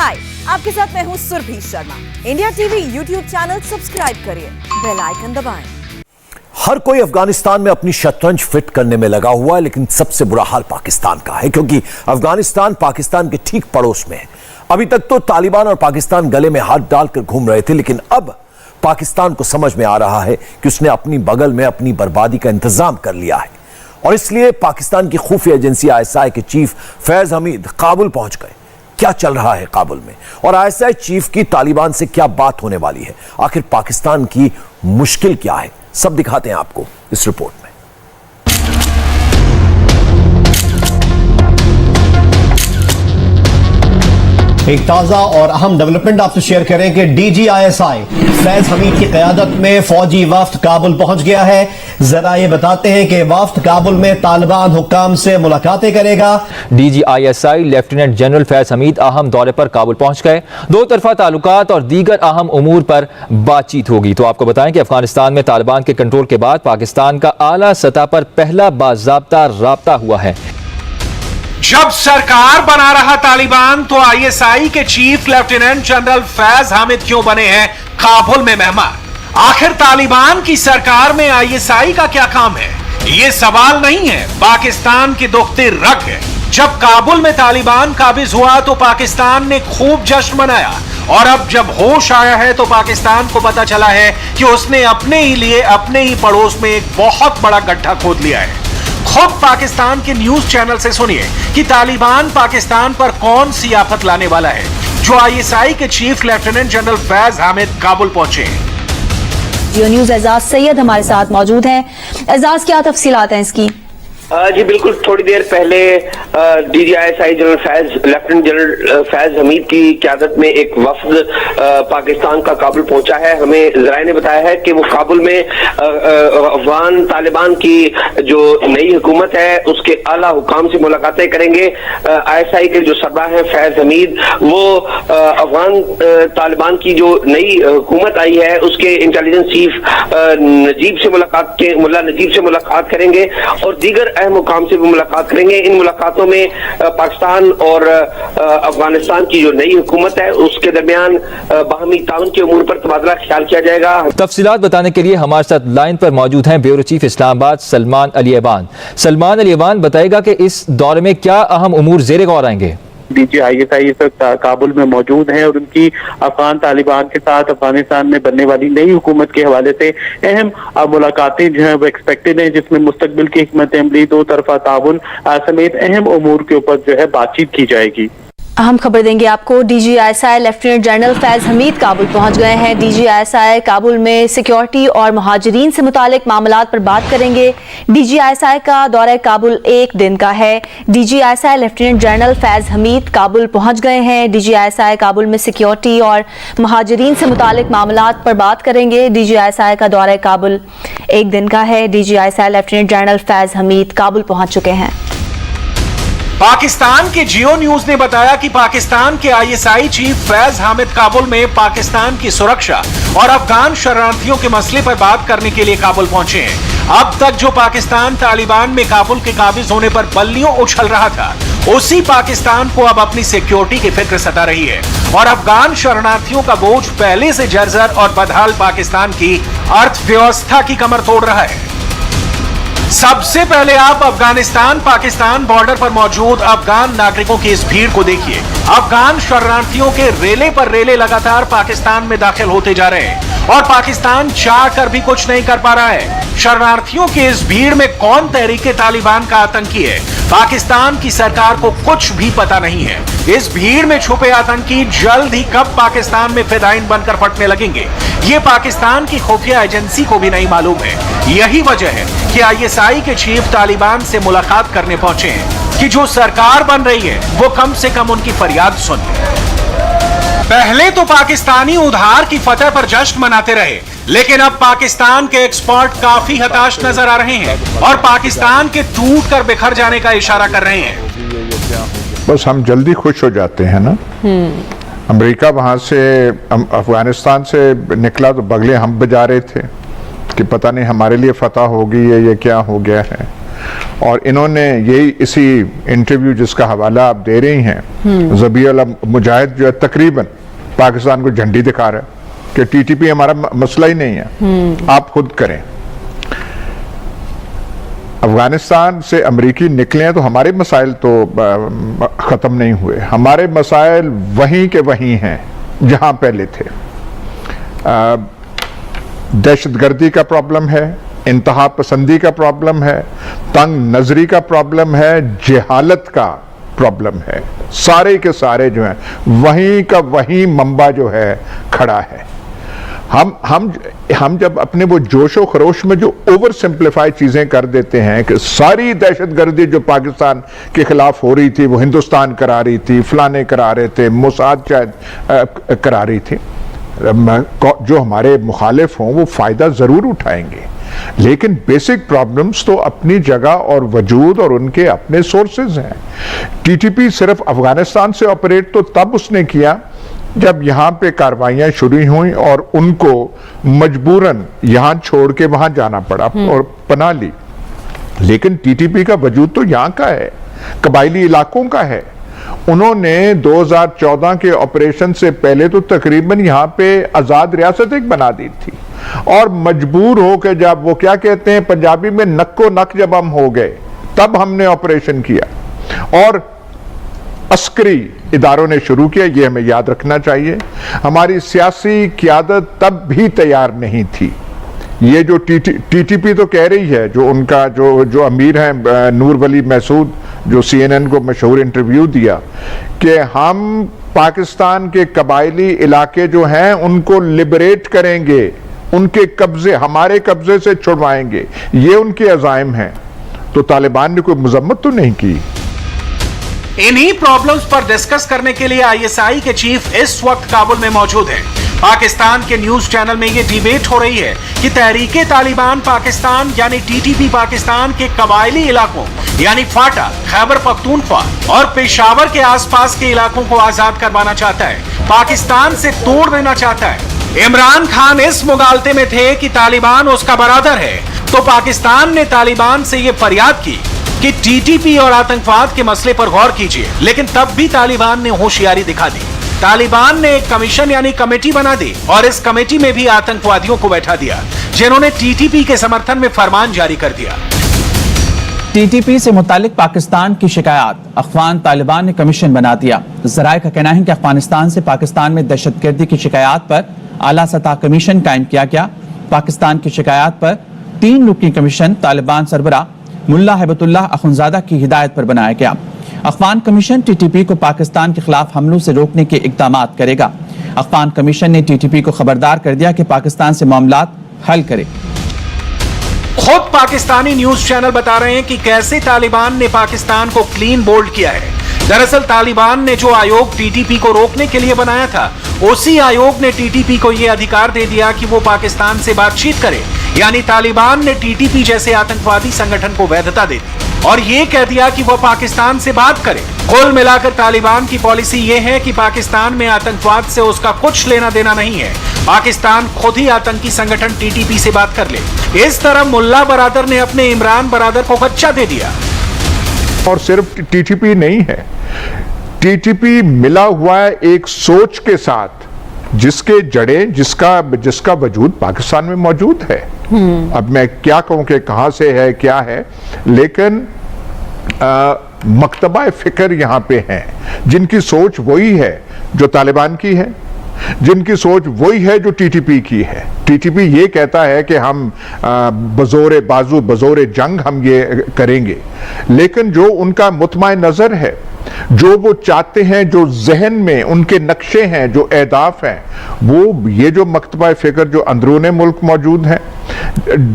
हाय, आपके साथ मैं हूँ Surabhi Sharma. India TV YouTube channel subscribe करिए, बेल आइकन दबाएं। हर कोई अफगानिस्तान में अपनी शतरंज फिट करने में लगा हुआ है, लेकिन सबसे बुरा हाल पाकिस्तान का है, क्योंकि अफगानिस्तान पाकिस्तान के ठीक पड़ोस में है। अभी तक तो तालिबान और पाकिस्तान गले में हाथ डालकर घूम रहे थे, लेकिन अब पाकिस्तान को समझ में आ रहा है कि उसने अपनी बगल में अपनी बर्बादी का इंतजाम कर लिया है, और इसलिए पाकिस्तान की खुफिया एजेंसी ISI के चीफ फैज हमीद काबुल पहुंच गए। क्या चल रहा है काबुल में, और ISI चीफ की तालिबान से क्या बात होने वाली है, आखिर पाकिस्तान की मुश्किल क्या है, सब दिखाते हैं आपको इस रिपोर्ट में। एक ताजा और अहम डेवलपमेंट आपसे शेयर करें कि DG ISI फैज हमीद की क़यादत में फौजी वफ्द काबुल पहुंच गया है। जरा ये बताते हैं कि वफ्द काबुल में तालिबान हुक्काम से मुलाकातें करेगा। DG ISI lieutenant general Faiz Hamid अहम दौरे पर काबुल पहुंच गए। दो तरफा ताल्लुकात और दीगर अहम उमूर पर बातचीत होगी। तो आपको बताएं कि अफगानिस्तान में तालिबान के कंट्रोल के बाद पाकिस्तान का आला सतह पर पहला बाज़ाब्ता राब्ता हुआ है। जब सरकार बना रहा तालिबान, तो ISI के chief lieutenant general Faiz Hamid क्यों बने हैं काबुल में मेहमान? आखिर तालिबान की सरकार में ISI का क्या काम है? ये सवाल नहीं है, पाकिस्तान की दुखती रग है। जब काबुल में तालिबान काबिज हुआ तो पाकिस्तान ने खूब जश्न मनाया, और अब जब होश आया है तो पाकिस्तान को पता चला है कि उसने अपने ही लिए अपने ही पड़ोस में एक बहुत बड़ा गड्ढा खोद लिया है। खुद पाकिस्तान के न्यूज चैनल से सुनिए कि तालिबान पाकिस्तान पर कौन सी आफत लाने वाला है, जो ISI के chief lieutenant general Faiz Hamid Kabul पहुंचे। जियो न्यूज एजाज सैयद हमारे साथ मौजूद हैं। एजाज, क्या तफसीलात हैं इसकी? जी बिल्कुल, थोड़ी देर पहले DG ISI lieutenant general Faiz Hamid की क़यादत में एक वफ्द पाकिस्तान का काबुल पहुंचा है। हमें ज़राए ने बताया है कि वो काबुल में अफगान तालिबान की जो नई हुकूमत है उसके आला हुकाम से मुलाकातें करेंगे। ISI के जो सरबराह हैं फैज हमीद, वो अफगान तालिबान की जो नई हुकूमत आई है उसके इंटेलिजेंस चीफ मुल्ला नजीब से मुलाकात करेंगे, और दीगर अहम मुकाम से भी मुलाकात करेंगे। इन मुलाकातों में पाकिस्तान और अफगानिस्तान की जो नई हुकूमत है उसके दरमियान बाहमी ताउन के उमूर पर तबादला ख्याल किया जाएगा। तफसीलात बताने के लिए हमारे साथ लाइन पर मौजूद हैं ब्यूरो चीफ इस्लामाबाद सलमान अली ऐवान। सलमान अली ऐवान बताएगा कि इस दौरे में क्या अहम उमूर ज़ेरे गौर आएंगे? DG ISI इस वक्त काबुल में मौजूद हैं और उनकी अफगान तालिबान के साथ अफगानिस्तान में बनने वाली नई हुकूमत के हवाले से अहम मुलाकातें जो है वो एक्सपेक्टेड हैं, जिसमें मुस्तकबिल की हिकमत अमली, दो तरफा ताउन समेत अहम उमूर के ऊपर जो है बातचीत की जाएगी। अहम खबर देंगे आपको। DG ISI lieutenant general Faiz Hamid Kabul पहुंच गए हैं। DG ISI काबुल में सिक्योरिटी और मुहाजिरीन से मुतालिक मामलात पर बात करेंगे। DG ISI का दौरा काबुल एक दिन का है। DG ISI lieutenant general Faiz Hamid Kabul पहुंच गए हैं। DG ISI काबुल में सिक्योरिटी और मुहाजिरीन से मुतालिक मामलात पर बात करेंगे। DG ISI का दौरा काबुल एक दिन का है। DG ISI lieutenant general Faiz Hamid Kabul पहुंच चुके हैं। पाकिस्तान के जियो न्यूज ने बताया कि पाकिस्तान के ISI चीफ फैज हामिद काबुल में पाकिस्तान की सुरक्षा और अफगान शरणार्थियों के मसले पर बात करने के लिए काबुल पहुंचे हैं। अब तक जो पाकिस्तान तालिबान में काबुल के काबिज होने पर बल्लियों उछल रहा था, उसी पाकिस्तान को अब अपनी सिक्योरिटी की फिक्र सता रही है, और अफगान शरणार्थियों का बोझ पहले से जर्जर और बदहाल पाकिस्तान की अर्थव्यवस्था की कमर तोड़ रहा है। सबसे पहले आप अफगानिस्तान पाकिस्तान बॉर्डर पर मौजूद अफगान नागरिकों की इस भीड़ को देखिए। अफगान शरणार्थियों के रेले पर रेले लगातार पाकिस्तान में दाखिल होते जा रहे हैं, और पाकिस्तान चाह कर भी कुछ नहीं कर पा रहा है। शरणार्थियों की इस भीड़ में कौन तहरीके तालिबान का आतंकी है, पाकिस्तान की सरकार को कुछ भी पता नहीं है। इस भीड़ में छुपे आतंकी जल्द ही कब पाकिस्तान में फिदायीन बनकर फटने लगेंगे, ये पाकिस्तान की खुफिया एजेंसी को भी नहीं मालूम है। यही वजह है कि ISI के चीफ तालिबान से मुलाकात करने पहुंचे हैं कि जो सरकार बन रही है वो कम से कम उनकी फरियाद सुन ले। पहले तो पाकिस्तानी उधार की फतह पर जश्न मनाते रहे, लेकिन अब पाकिस्तान के एक्सपर्ट काफी हताश नजर आ रहे हैं और पाकिस्तान के टूट कर बिखर जाने का इशारा कर रहे हैं। बस हम जल्दी खुश हो जाते हैं ना। अमेरिका वहां से अफगानिस्तान से निकला तो बगले हम बजा रहे थे कि पता नहीं हमारे लिए फतह होगी या ये क्या हो गया है। और इन्होंने यही इसी इंटरव्यू जिसका हवाला आप दे रही हैं, ज़बीहुल्लाह मुजाहिद जो है तकरीबन पाकिस्तान को झंडी दिखा रहा है कि टीटीपी हमारा मसला ही नहीं है, आप खुद करें। अफगानिस्तान से अमरीकी निकले हैं तो हमारे मसाइल तो ख़त्म नहीं हुए, हमारे मसाइल वहीं के वहीं हैं जहां पहले थे। दहशतगर्दी का प्रॉब्लम है, इंतहा पसंदी का प्रॉब्लम है, तंग नजरी का प्रॉब्लम है, जहालत का प्रॉब्लम है, सारे के सारे जो हैं वहीं का वहीं मंबा जो है खड़ा है। हम जब अपने वो जोशो खरोश में जो ओवर सिंप्लीफाई चीजें कर देते हैं कि सारी दहशतगर्दी जो पाकिस्तान के खिलाफ हो रही थी वो हिंदुस्तान करा रही थी, फलाने करा रहे थे, मोसाद शायद करा रही थी, जो हमारे मुखालिफ हों वो फायदा जरूर उठाएंगे, लेकिन बेसिक प्रॉब्लम्स तो अपनी जगह और वजूद और उनके अपने सोर्सेज हैं। टीटीपी सिर्फ अफगानिस्तान से ऑपरेट तो तब उसने किया जब यहां पे कार्रवाइयां शुरू हुई और उनको मजबूरन यहां छोड़ के वहां जाना पड़ा और पनाह ली, लेकिन टीटीपी का वजूद तो यहां का है, कबायली इलाकों का है। उन्होंने 2014 के ऑपरेशन से पहले तो तकरीबन यहां पे आजाद रियासत एक बना दी थी और मजबूर हो के जब वो क्या कहते हैं पंजाबी में नक्को नक जब हम हो गए तब हमने ऑपरेशन किया और अस्करी इदारों ने शुरू किया। ये हमें याद रखना चाहिए, हमारी सियासी क़यादत तब भी तैयार नहीं थी। ये जो टीटीपी तो कह रही है, जो उनका जो अमीर हैं नूर वली महसूद, जो CNN को मशहूर इंटरव्यू दिया कि हम पाकिस्तान के कबायली इलाके जो हैं उनको लिबरेट करेंगे, उनके कब्जे हमारे कब्जे से छुड़वाएंगे, ये उनके अज़ाइम हैं। तो तालिबान ने कोई मजम्मत तो नहीं की। इन्हीं प्रॉब्लम्स पर डिस्कस करने के लिए ISI के चीफ इस वक्त काबुल में मौजूद हैं। पाकिस्तान के न्यूज चैनल में यह डिबेट हो रही है कि तहरीके तालिबान पाकिस्तान यानी टीटीपी पाकिस्तान के कबायली इलाकों यानी फाटा, खैबर पख्तूनख्वा और पेशावर के आसपास के इलाकों को आजाद करवाना चाहता है, पाकिस्तान से तोड़ देना चाहता है। इमरान खान इस मुगालते में थे कि तालिबान उसका बरादर है, तो पाकिस्तान ने तालिबान से यह फरियाद की कि टीटीपी और आतंकवाद के मसले पर गौर कीजिए, लेकिन तब भी तालिबान ने होशियारी दिखा दी। तालिबान ने एक कमीशन यानी कमेटी बना दी और इस कमेटी में भी आतंकवादियों को बैठा दिया, जिन्होंने टीटीपी के समर्थन में फरमान जारी कर दिया। टीटीपी से मुतालिक पाकिस्तान की शिकायत अफगान तालिबान ने कमीशन बना दिया। जराये का कहना है कि अफगानिस्तान से पाकिस्तान में दहशतगर्दी की शिकायत पर आला सतह कमीशन कायम किया गया। पाकिस्तान की शिकायत पर 3 रुकनी कमीशन तालिबान सरबरा मुल्ला हैबतुल्लाह अखुनजादा की हिदायत पर बनाया गया। अफगान कमीशन टीटीपी को पाकिस्तान के खिलाफ हमलों से रोकने के इक़दाम करेगा। अफगान कमीशन ने टीटीपी को खबरदार कर दिया कि पाकिस्तान से मामलात हल करे। खुद पाकिस्तानी न्यूज चैनल बता रहे हैं कि कैसे तालिबान ने पाकिस्तान को क्लीन बोल्ड किया है। दरअसल तालिबान ने जो आयोग टीटीपी को रोकने के लिए बनाया था, उसी आयोग ने टीटीपी को यह अधिकार दे दिया कि वो पाकिस्तान से बातचीत करे, यानी तालिबान ने टीटीपी जैसे आतंकवादी संगठन को वैधता दे दी और ये कह दिया कि वह पाकिस्तान से बात करे। कुल मिलाकर तालिबान की पॉलिसी ये है कि पाकिस्तान में आतंकवाद से उसका कुछ लेना देना नहीं है, पाकिस्तान खुद ही आतंकी संगठन टीटीपी से बात कर ले। इस तरह मुल्ला बरादर ने अपने इमरान बरादर को बच्चा दे दिया। और सिर्फ टीटीपी नहीं है, टीटीपी मिला हुआ है एक सोच के साथ जिसके जड़ें जिसका वजूद पाकिस्तान में मौजूद है। अब मैं क्या कहूं कि कहां से है क्या है, लेकिन मकतबा फिक्र यहां पे है, जिनकी सोच वही है जो तालिबान की है, जिनकी सोच वही है जो टीटीपी की है। टीटीपी ये कहता है कि हम बजोरे बाजू बजोरे जंग हम ये करेंगे, लेकिन जो उनका मुतमाए नजर है, जो वो चाहते हैं, जो जहन में उनके नक्शे हैं, जो अहदाफ हैं, वो ये जो मकतबा फिक्र जो अंदरूने मुल्क मौजूद है।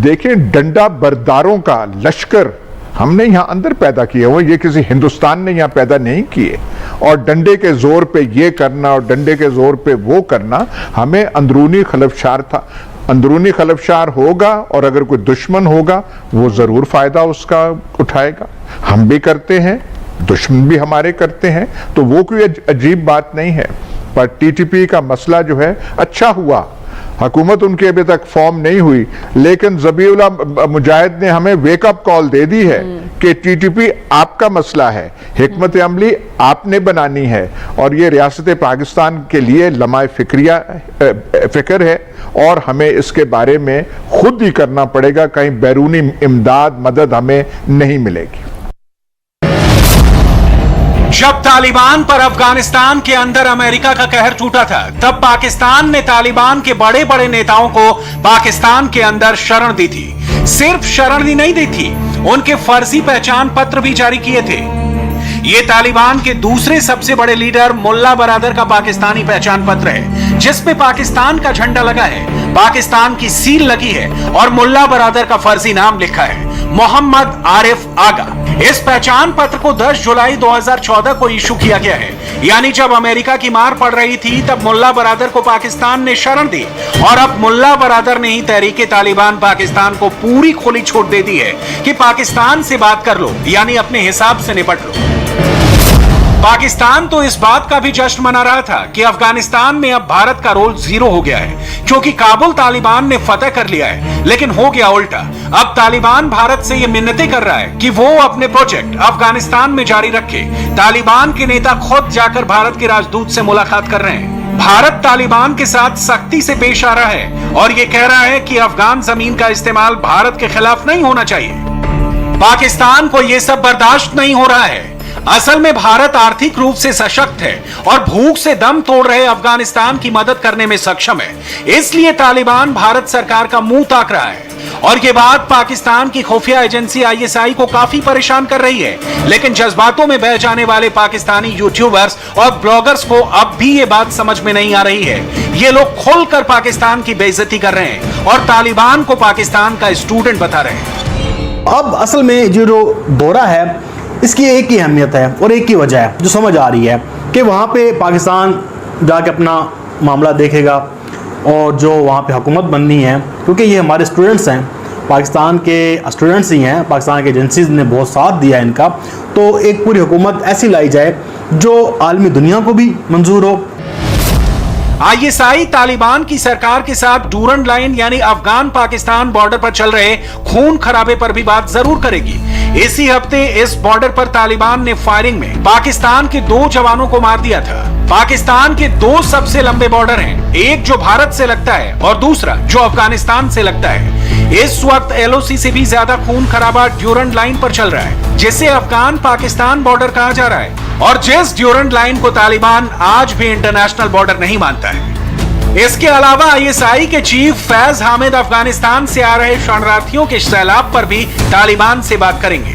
देखें, डंडा बरदारों का लश्कर हमने यहाँ अंदर पैदा किए हुए, ये किसी हिंदुस्तान ने यहाँ पैदा नहीं किए। और डंडे के जोर पे ये करना और डंडे के जोर पे वो करना, हमें अंदरूनी खलफशार था, अंदरूनी खलफशार होगा और अगर कोई दुश्मन होगा वो जरूर फायदा उसका उठाएगा। हम भी करते हैं, दुश्मन भी हमारे करते हैं, तो वो कोई अजीब बात नहीं है। पर टीटीपी का मसला जो है, अच्छा हुआ हुकूमत उनकी अभी तक फॉर्म नहीं हुई, लेकिन ज़बीउल्लाह मुजाहिद ने हमें वेकअप कॉल दे दी है कि टीटीपी आपका मसला है, हिकमत अमली आपने बनानी है और ये रियासत पाकिस्तान के लिए लम्हाए फिक्र है और हमें इसके बारे में खुद ही करना पड़ेगा, कहीं बैरूनी इमदाद मदद हमें नहीं मिलेगी। जब तालिबान पर अफगानिस्तान के अंदर अमेरिका का कहर टूटा था, तब पाकिस्तान ने तालिबान के बड़े बड़े नेताओं को पाकिस्तान के अंदर शरण दी थी। सिर्फ शरण ही नहीं दी थी, उनके फर्जी पहचान पत्र भी जारी किए थे। ये तालिबान के दूसरे सबसे बड़े लीडर मुल्ला बरादर का पाकिस्तानी पहचान पत्र है, जिसपे पाकिस्तान का झंडा लगा है, पाकिस्तान की सील लगी है और मुल्ला बरादर का फर्जी नाम लिखा है, मोहम्मद आरिफ आगा। इस पहचान पत्र को 10 जुलाई 2014 को इशू किया गया है, यानी जब अमेरिका की मार पड़ रही थी तब मुल्ला बरादर को पाकिस्तान ने शरण दी और अब मुल्ला बरादर ने ही तहरीके तालिबान पाकिस्तान को पूरी खुली छूट दे दी है कि पाकिस्तान से बात कर लो, यानी अपने हिसाब से निपट लो। पाकिस्तान तो इस बात का भी जश्न मना रहा था कि अफगानिस्तान में अब भारत का रोल जीरो हो गया है, क्योंकि काबुल तालिबान ने फतह कर लिया है। लेकिन हो गया उल्टा, अब तालिबान भारत से ये मिन्नतें कर रहा है कि वो अपने प्रोजेक्ट अफगानिस्तान में जारी रखे। तालिबान के नेता खुद जाकर भारत के राजदूत से मुलाकात कर रहे हैं। भारत तालिबान के साथ सख्ती से पेश आ रहा है और ये कह रहा है कि अफगान जमीन का इस्तेमाल भारत के खिलाफ नहीं होना चाहिए। पाकिस्तान को यह सब बर्दाश्त नहीं हो रहा है। असल में भारत आर्थिक रूप से सशक्त है और भूख से दम तोड़ रहे अफगानिस्तान की मदद करने में सक्षम है, इसलिए तालिबान भारत सरकार का मुंह ताक रहा है। और ये बात पाकिस्तान की खुफिया एजेंसी ISI को काफी परेशान कर रही है। लेकिन जज्बातों में बह जाने वाले पाकिस्तानी यूट्यूबर्स और ब्लॉगर्स को अब भी ये बात समझ में नहीं आ रही है। ये लोग खुलकर पाकिस्तान की बेइज्जती कर रहे हैं और तालिबान को पाकिस्तान का स्टूडेंट बता रहे हैं। अब असल में जो दौरा है इसकी एक ही अहमियत है और एक ही वजह है जो समझ आ रही है कि वहाँ पे पाकिस्तान जाके अपना मामला देखेगा और जो वहाँ पे हुकूमत बननी है, क्योंकि ये हमारे स्टूडेंट्स हैं, पाकिस्तान के स्टूडेंट्स ही हैं, पाकिस्तान के एजेंसीज ने बहुत साथ दिया है इनका, तो एक पूरी हुकूमत ऐसी लाई जाए जो आलमी दुनिया को भी मंजूर हो। ISI तालिबान की सरकार के साथ डूरंड लाइन यानी अफगान पाकिस्तान बॉर्डर पर चल रहे खून खराबे पर भी बात जरूर करेगी। इसी हफ्ते इस बॉर्डर पर तालिबान ने फायरिंग में पाकिस्तान के 2 जवानों को मार दिया था। पाकिस्तान के 2 सबसे लंबे बॉर्डर हैं, एक जो भारत से लगता है और दूसरा जो अफगानिस्तान से लगता है। इस वक्त LOC से भी ज्यादा खून खराबा ड्यूरंड लाइन पर चल रहा है, जिसे अफगान पाकिस्तान बॉर्डर कहा जा रहा है और जिस ड्यूरंड लाइन को तालिबान आज भी इंटरनेशनल बॉर्डर नहीं मानता है। इसके अलावा ISI के चीफ फैज हामिद अफगानिस्तान से आ रहे शरणार्थियों के सैलाब पर भी तालिबान से बात करेंगे,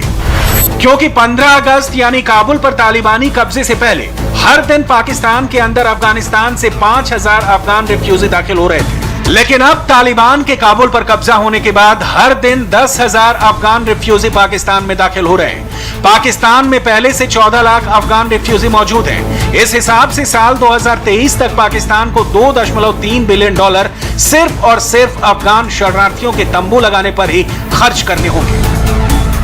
क्योंकि 15 अगस्त यानी काबुल पर तालिबानी कब्जे से पहले हर दिन पाकिस्तान के अंदर अफगानिस्तान से 5000 अफगान रिफ्यूजी दाखिल हो रहे थे। लेकिन अब तालिबान के काबुल पर कब्जा होने के बाद हर दिन 10,000 अफगान रिफ्यूजी पाकिस्तान में दाखिल हो रहे हैं। पाकिस्तान में पहले से 14 लाख अफगान रिफ्यूजी मौजूद हैं। इस हिसाब से साल 2023 तक पाकिस्तान को $2.3 बिलियन सिर्फ और सिर्फ अफगान शरणार्थियों के तंबू लगाने पर ही खर्च करने होंगे।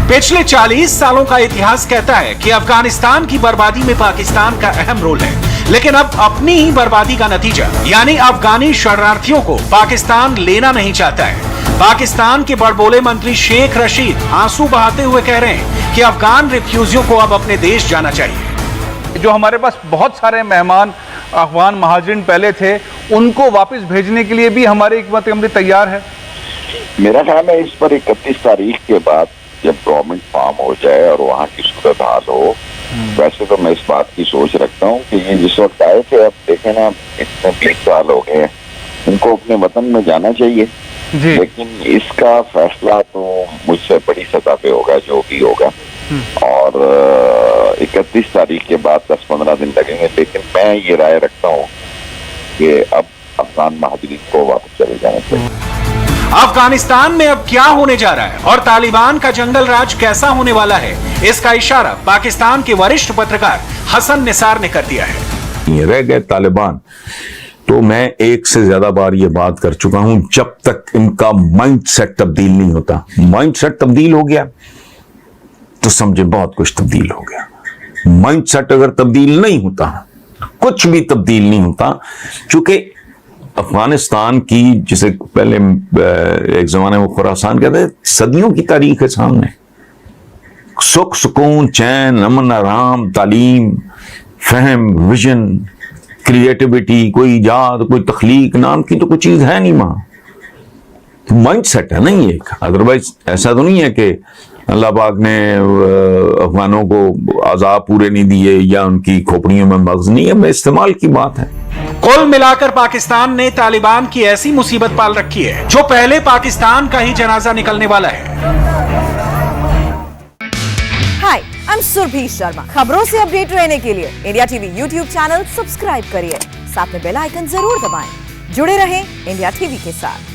पिछले 40 सालों का इतिहास कहता है कि अफगानिस्तान की बर्बादी में पाकिस्तान का अहम रोल है, लेकिन अब अपनी ही बर्बादी का नतीजा यानी अफगानी शरणार्थियों को पाकिस्तान लेना नहीं चाहता है। पाकिस्तान के बड़बोले मंत्री शेख रशीद आंसू बहाते हुए कह रहे हैं कि अफगान रिफ्यूजियों को अब अपने देश जाना चाहिए। जो हमारे पास बहुत सारे मेहमान अफगान महाजिन पहले थे, उनको वापस भेजने के लिए भी हमारी हुकूमत अमली तैयार है। मेरा ख्याल है इस पर 31 तारीख के बाद जब गवर्नमेंट फॉर्म हो जाए और वहाँ की सूरत हाल हो, वैसे तो मैं इस बात की सोच रखता हूँ कि ये जिस वक्त आए थे, अब देखें ना इतने 20 साल हो गए, इनको अपने वतन में जाना चाहिए। लेकिन इसका फैसला तो मुझसे बड़ी सतह पे होगा जो भी होगा, और 31 तारीख के बाद 10-15 दिन लगेंगे। लेकिन मैं ये राय रखता हूँ कि अब अफगान महाजिन को वापस चले जाना चाहिए। अफगानिस्तान में अब क्या होने जा रहा है और तालिबान का जंगल राज कैसा होने वाला है, इसका इशारा पाकिस्तान के वरिष्ठ पत्रकार हसन निसार ने कर दिया है। रह गए तालिबान, तो मैं एक से ज्यादा बार ये बात कर चुका हूं, जब तक इनका माइंडसेट तब्दील नहीं होता। माइंडसेट तब्दील हो गया तो समझे बहुत कुछ तब्दील हो गया। माइंडसेट अगर तब्दील नहीं होता, कुछ भी तब्दील नहीं होता, क्योंकि अफगानिस्तान की, जिसे पहले एक जमाने में खुरासान कहते थे, सदियों की तारीख है सामने। सुख, सुकून, चैन, अमन, आराम, तालीम, फहम, विजन, क्रिएटिविटी, कोई इजाद, कोई तख्लीक नाम की तो कोई चीज है नहीं वहां। माइंड सेट है नहीं एक, अदरवाइज ऐसा तो नहीं है कि अल्लाह पाक ने अफगानों को आजाब पूरे नहीं दिए या उनकी खोपड़ियों में मगज नहीं है, मैं इस्तेमाल की बात है। कुल मिलाकर पाकिस्तान ने तालिबान की ऐसी मुसीबत पाल रखी है जो पहले पाकिस्तान का ही जनाजा निकलने वाला है। हाय, आई एम सुरभि शर्मा। खबरों से अपडेट रहने के लिए India TV YouTube channel subscribe करिए, साथ में बेल आइकन जरूर दबाएं। जुड़े रहें इंडिया टीवी के साथ।